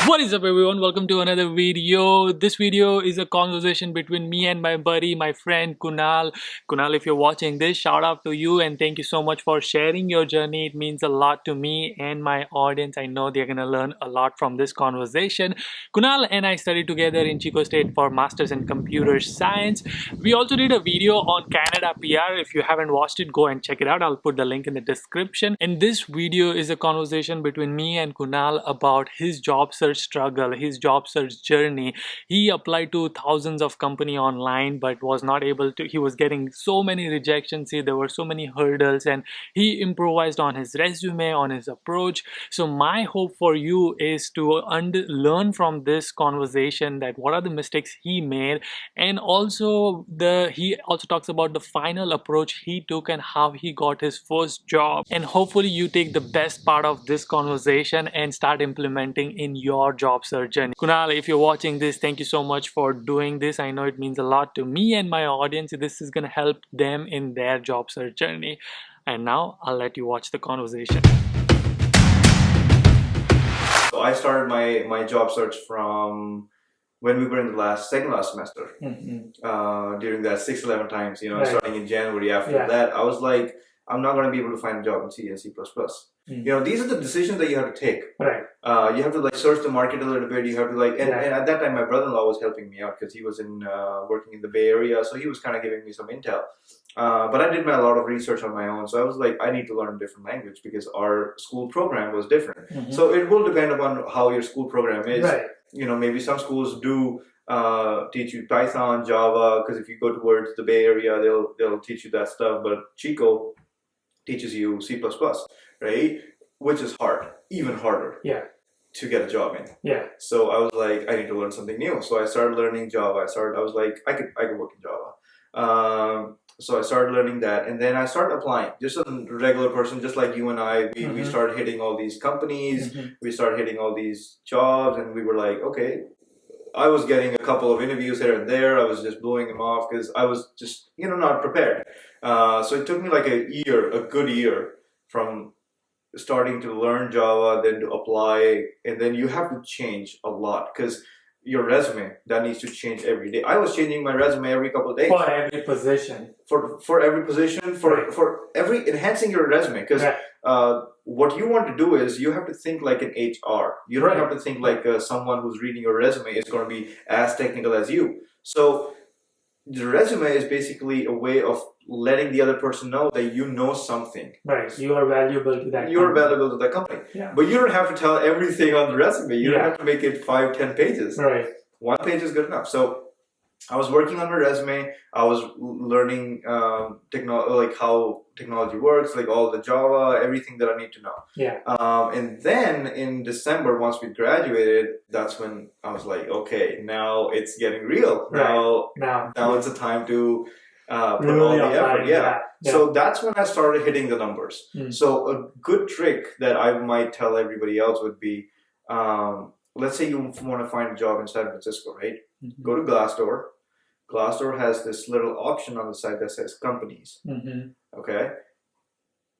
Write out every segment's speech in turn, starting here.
What is up everyone, welcome to another video. This video is a conversation between me and my buddy, my friend Kunal. Kunal, if you're watching this, shout out to you and thank you so much for sharing your journey. It means a lot to me and my audience. I know they're gonna learn a lot from this conversation. Kunal and I studied together in Chico State for Masters in Computer Science. We also did a video on Canada PR. If you haven't watched it, go and check it out. I'll put the link in the description. And this video is a conversation between me and Kunal about his job search struggle, his job search journey. He applied to thousands of companies online but was not able to. He was getting so many rejections. There were so many hurdles and he improvised on his resume, on his approach. So my hope for you is to learn from this conversation that what are the mistakes he made, and also he also talks about the final approach he took and how he got his first job. And hopefully you take the best part of this conversation and start implementing in your job search journey. Kunal, if you're watching this, thank you so much for doing this. I know it means a lot to me and my audience. This is gonna help them in their job search journey. And now I'll let you watch the conversation. So I started my job search from when we were in the second last semester. During that 6-11 times, Right. starting in January. After that, I was like, I'm not going to be able to find a job in C and C++. These are the decisions that you have to take. Right. You have to search the market a little bit. You have to and at that time my brother-in-law was helping me out because he was working in the Bay Area, so he was kind of giving me some intel. But I did a lot of research on my own, so I was like, I need to learn a different language because our school program was different. So it will depend upon how your school program is. Right. Maybe some schools do teach you Python, Java, because if you go towards the Bay Area, they'll teach you that stuff. But Chico teaches you C++, right? Which is hard, even harder. Yeah. To get a job in. Yeah. So I was like, I need to learn something new. So I started learning Java. I was like, I could work in Java. So I started learning that, and then I started applying. Just a regular person, just like you and I. We started hitting all these companies. We started hitting all these jobs, and we were like, okay. I was getting a couple of interviews here and there. I was just blowing them off because I was just, not prepared. So it took me like a good year from starting to learn Java, then to apply, and then you have to change a lot because your resume, that needs to change every day. I was changing my resume every couple of days. For every position. For every position, for every enhancing your resume, because what you want to do is you have to think like an HR. You don't have to think like someone who's reading your resume is going to be as technical as you. So the resume is basically a way of letting the other person know that you know something. Right. You are valuable to that You're valuable to that company. Yeah. But you don't have to tell everything on the resume. You don't have to make it 5-10 pages. Right. 1 page is good enough. So I was working on my resume. I was learning how technology works, like all the Java, everything that I need to know. Yeah. And then in December, once we graduated, that's when I was like, okay, now it's getting real. Right. Now it's a time to put all the effort. Yeah. So that's when I started hitting the numbers. So a good trick that I might tell everybody else would be, let's say you want to find a job in San Francisco, right? Go to Glassdoor. Glassdoor has this little option on the side that says companies. Okay.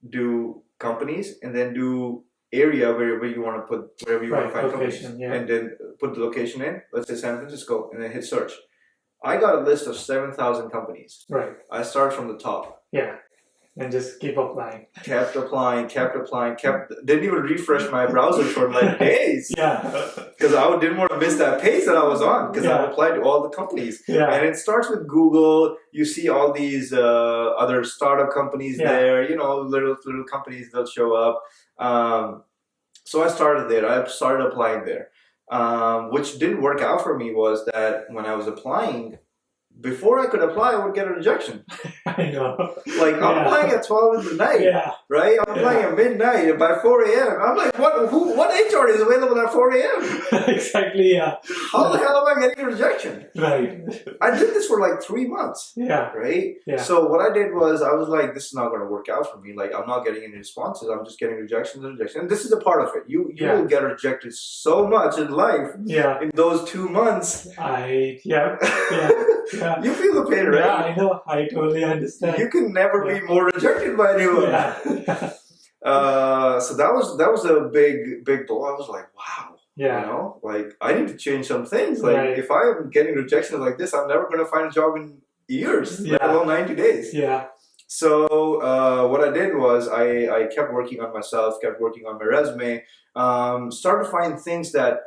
Do companies and then do area wherever you want to put, wherever you want to find companies. And then put the location in, let's say San Francisco, and then hit search. I got a list of 7,000 companies. Right. I start from the top. Yeah. And just keep applying. Kept applying. Didn't even refresh my browser for like days. Yeah. Because I didn't want to miss that pace that I was on. Because I applied to all the companies. Yeah. And it starts with Google. You see all these other startup companies there. Little companies, they'll show up. So I started there. I started applying there. Which didn't work out for me was that when I was applying, before I could apply, I would get a rejection. I know. Like, I'm applying at 12 in the night, right? I'm applying at midnight, and by 4 a.m. I'm like, what HR is available at 4 a.m.? Exactly, yeah. How the hell am I getting a rejection? Right. I did this for like 3 months. Yeah. Right? Yeah. So what I did was, I was like, this is not going to work out for me. Like, I'm not getting any responses. I'm just getting rejections. And this is a part of it. You will get rejected so much in life in those 2 months. Yeah. You feel the pain, right? Yeah, I know. I totally understand. You can never be more rejected by anyone. So that was a big blow. I was like, wow, Yeah. You know, like I need to change some things. Like Right. if I'm getting rejection like this, I'm never going to find a job in years, let Yeah. alone 90 days. Yeah. So what I did was I kept working on myself, kept working on my resume, started to find things that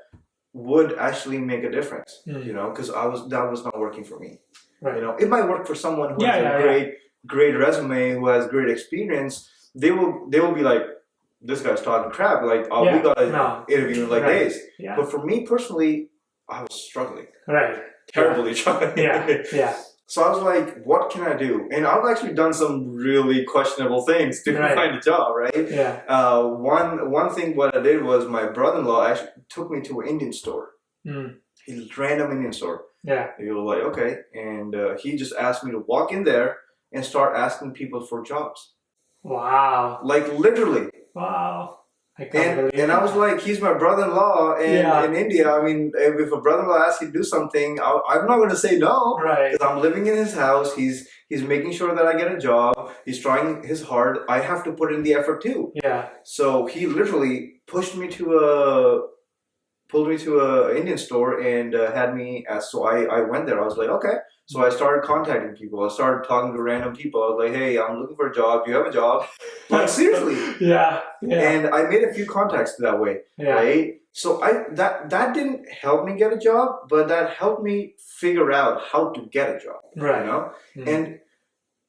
would actually make a difference, you know, because that was not working for me. Right. You know, it might work for someone who has a great resume, who has great experience. They will be like, this guy's talking crap. Like, oh, we got an interview in like days. Yeah. But for me personally, I was struggling. Right. Terribly struggling. Yeah. Yeah. So I was like, what can I do? And I've actually done some really questionable things to find a job, right? Yeah. One thing what I did was my brother-in-law actually took me to an Indian store. He random Indian store. Yeah. He was like, okay. And he just asked me to walk in there and start asking people for jobs. Wow. Like literally. Wow. And I was like, he's my brother-in-law, and in India, I mean, if a brother-in-law asks you to do something, I'm not going to say no, right? Because I'm living in his house. He's making sure that I get a job. He's trying his hard. I have to put in the effort too. Yeah. So he literally pulled me to a Indian store and had me ask. So I went there. I was like, okay. So I started contacting people. I started talking to random people. I was like, hey, I'm looking for a job. Do you have a job? Like, seriously. Yeah. And I made a few contacts that way. Yeah. Right? So that didn't help me get a job, but that helped me figure out how to get a job. Right. You know? And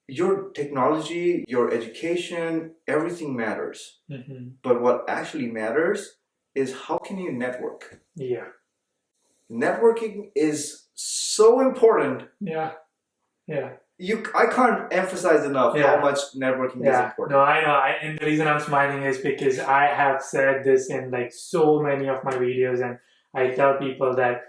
your technology, your education, everything matters. But what actually matters is how can you network? Yeah. Networking is so important. Yeah. Yeah. I can't emphasize enough how much networking is important. No, I know. And the reason I'm smiling is because I have said this in like so many of my videos, and I tell people that,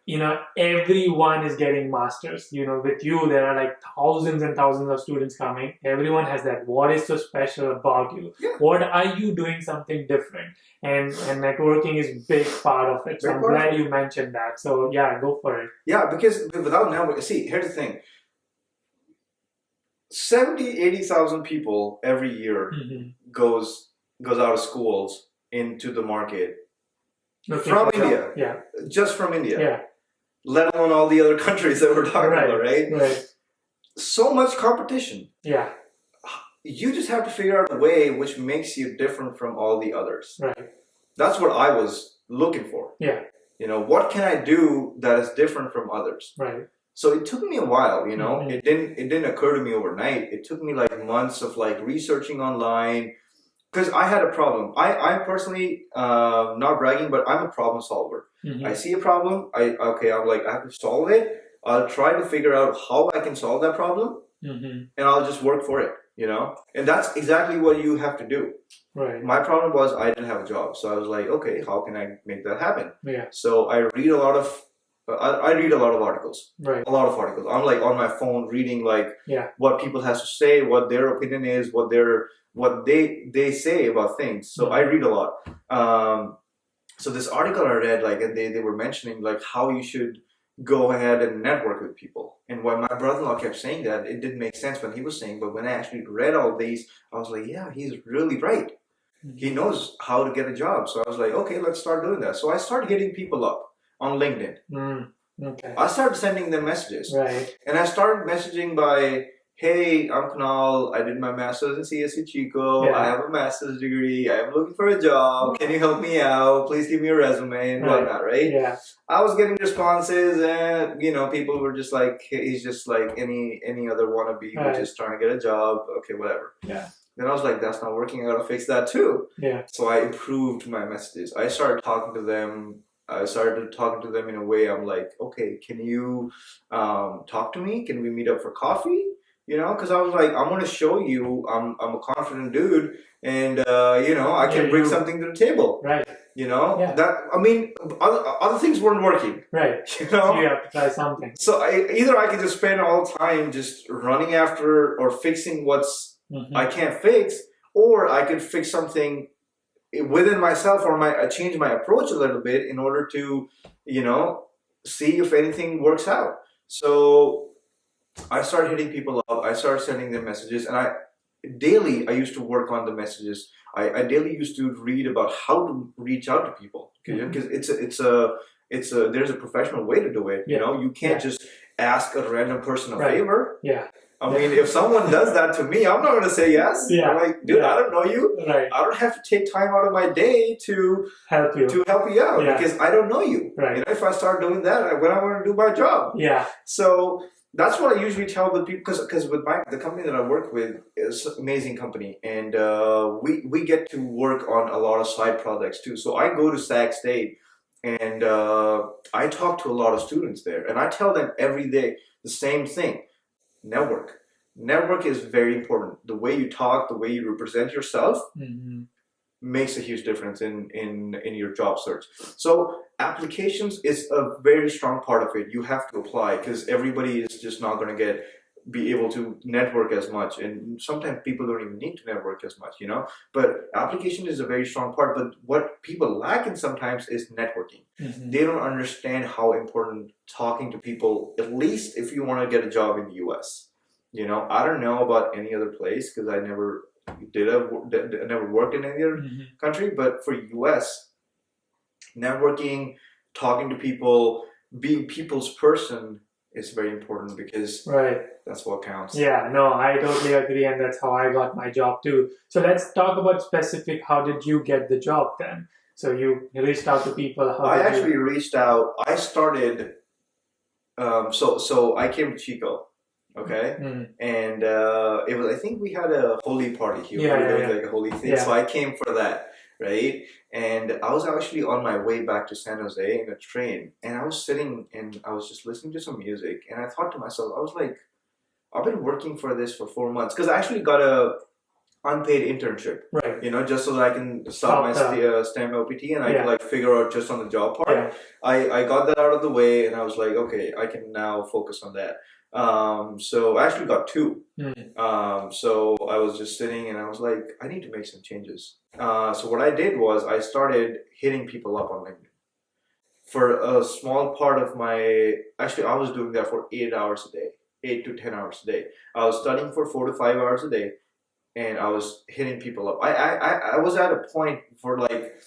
you know, everyone is getting masters. You know, with you, there are like thousands and thousands of students coming. Everyone has that. What is so special about you? Yeah. What are you doing something different? And networking is a big part of it. So I'm glad you mentioned that. So yeah, go for it. Yeah, because without network, see, here's the thing. 80,000 people every year goes out of schools into the market. From India. Yeah. Just from India. Yeah. Let alone all the other countries that we're talking about, right? Right. So much competition. Yeah. You just have to figure out a way which makes you different from all the others. Right. That's what I was looking for. Yeah. You know, what can I do that is different from others? Right. So it took me a while, you know. It didn't occur to me overnight. It took me like months of like researching online. Because I had a problem. I personally, not bragging, but I'm a problem solver. I see a problem. I'm like, I have to solve it. I'll try to figure out how I can solve that problem, and I'll just work for it, you know? And that's exactly what you have to do. Right. My problem was I didn't have a job. So I was like, okay, how can I make that happen? Yeah. So I read a lot of articles. Right. A lot of articles. I'm like on my phone reading like what people have to say, what their opinion is, what they say about things. So I read a lot. So this article I read, like, and they were mentioning like how you should go ahead and network with people. And when my brother-in-law kept saying that, it didn't make sense when he was saying, but when I actually read all these, I was like, yeah, he's really right. He knows how to get a job. So I was like, okay, let's start doing that. So I started hitting people up on LinkedIn. Okay. I started sending them messages. Right. And I started messaging by, hey, I'm Kunal. I did my master's in CSC Chico. Yeah. I have a master's degree. I am looking for a job. Can you help me out? Please give me a resume and whatnot, right? Yeah. I was getting responses, and you know, people were just like, he's just like any other wannabe who's just trying to get a job. Okay, whatever. Yeah. Then I was like, that's not working. I gotta fix that too. Yeah. So I improved my messages. I started talking to them. In a way I'm like, okay, can you talk to me? Can we meet up for coffee? You know, because I was like, I'm going to show you I'm a confident dude, and you know, I can bring something to the table. Right. You know, that, I mean, other things weren't working. Right. You know, so you have to try something. So either I could just spend all time just running after or fixing what's I can't fix, or I could fix something within myself, or change my approach a little bit in order to, you know, see if anything works out. So I started hitting people up. I started sending them messages, and daily I used to work on the messages. I daily used to read about how to reach out to people. because there's a professional way to do it. You know, you can't just ask a random person a favor. I mean, if someone does that to me, I'm not going to say yes. I'm like, dude, I don't know you. I don't have to take time out of my day to help you out because I don't know you. You know, if I start doing that, when I want to do my job. So that's what I usually tell the people, because with the company that I work with is an amazing company, and we get to work on a lot of side projects too. So I go to Sac State, and I talk to a lot of students there, and I tell them every day the same thing. Network is very important. The way you talk, the way you represent yourself makes a huge difference in your job search. So applications is a very strong part of it. You have to apply because everybody is just not going to be able to network as much, and sometimes people don't even need to network as much, you know. But application is a very strong part, but what people lack in sometimes is networking. They don't understand how important talking to people, at least if you want to get a job in the US. You know, I don't know about any other place because I never worked in any other country, but for US, networking, talking to people, being people's person is very important because that's what counts. Yeah, no, I totally agree, and that's how I got my job too. So let's talk about specific. How did you get the job then? So you reached out to people. I actually reached out. I started. So I came to Chico, okay, and it was. I think we had a holy party here. We were doing like a holy thing. So I came for that, right? And I was actually on my way back to San Jose in a train, and I was sitting and I was just listening to some music, and I thought to myself, I was like, I've been working for this for 4 months because I actually got a unpaid internship, you know, just so that I can stop my STEM OPT and I can like figure out just on the job part. I got that out of the way, and I was like, okay, I can now focus on that. So I actually got 2. So I was just sitting and I was like, I need to make some changes. So what I did was I started hitting people up on LinkedIn. For a small part of actually I was doing that for 8 hours a day, 8 to 10 hours a day. I was studying for 4 to 5 hours a day, and I was hitting people up. I was at a point for like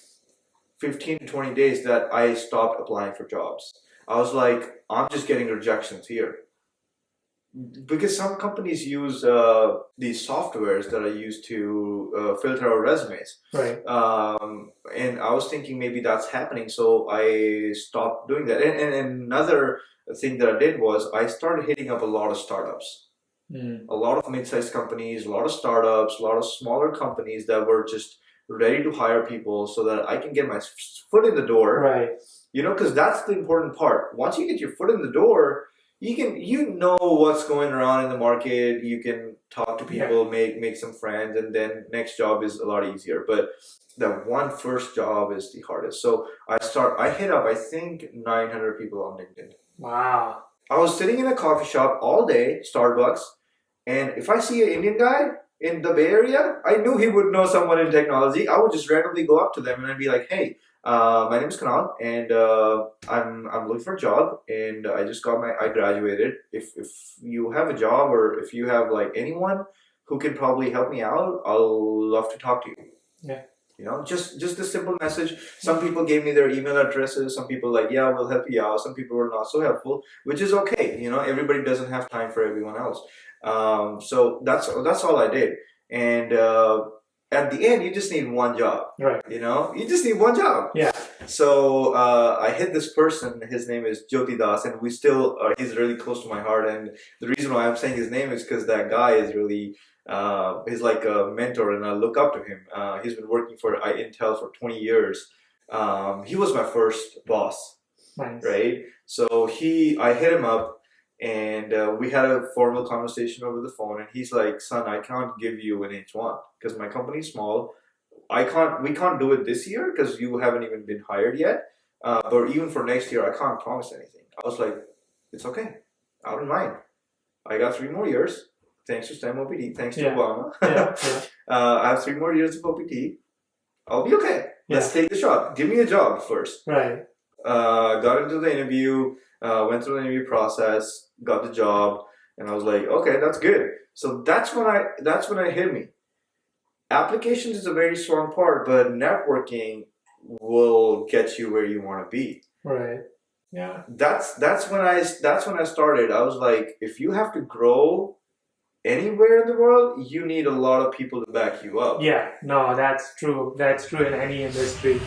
15 to 20 days that I stopped applying for jobs. I was like, I'm just getting rejections here. Because some companies use these softwares that are used to filter our resumes. And I was thinking maybe that's happening, so I stopped doing that. And another thing that I did was I started hitting up a lot of startups. A lot of mid-sized companies, a lot of startups, a lot of smaller companies that were just ready to hire people so that I can get my foot in the door. You know, because that's the important part. Once you get your foot in the door, you know what's going around in the market. You can talk to people, make some friends, and then next job is a lot easier. But that first job is the hardest. So I hit up I think 900 people on LinkedIn. Wow. I was sitting in a coffee shop all day, Starbucks, and if I see an Indian guy in the Bay Area, I knew he would know someone in technology. I would just randomly go up to them and I'd be like, hey, my name is Kunal, and I'm looking for a job, and I just I graduated. If you have a job, or if you have like anyone who can probably help me out, I'll love to talk to you. You know, just a simple message. Some people gave me their email addresses. Some people like, yeah, we'll help you out. Some people were not so helpful, which is okay. You know, everybody doesn't have time for everyone else. So that's all I did, and at the end, you just need one job. You know, you just need one job. So I hit this person. His name is Jyoti Das, and he's really close to my heart. And the reason why I'm saying his name is because that guy is really, he's like a mentor, and I look up to him. He's been working for Intel for 20 years. He was my first boss. Right? So I hit him up. And we had a formal conversation over the phone, and he's like, son, I can't give you an H1 because my company's small. We can't do it this year because you haven't even been hired yet. But even for next year, I can't promise anything. I was like, it's okay. I don't mind. I got 3 more years. Thanks to STEM OPT. Thanks to Obama. I have 3 more years of OPT. I'll be okay. Let's take the shot. Give me a job first. Got into the interview. Went through the interview process, got the job, and I was like, okay, that's good. So that's when it hit me. Applications is a very strong part, but networking will get you where you want to be. Right. Yeah. That's when I started. I was like, if you have to grow anywhere in the world, you need a lot of people to back you up. Yeah. No, that's true. That's true in any industry.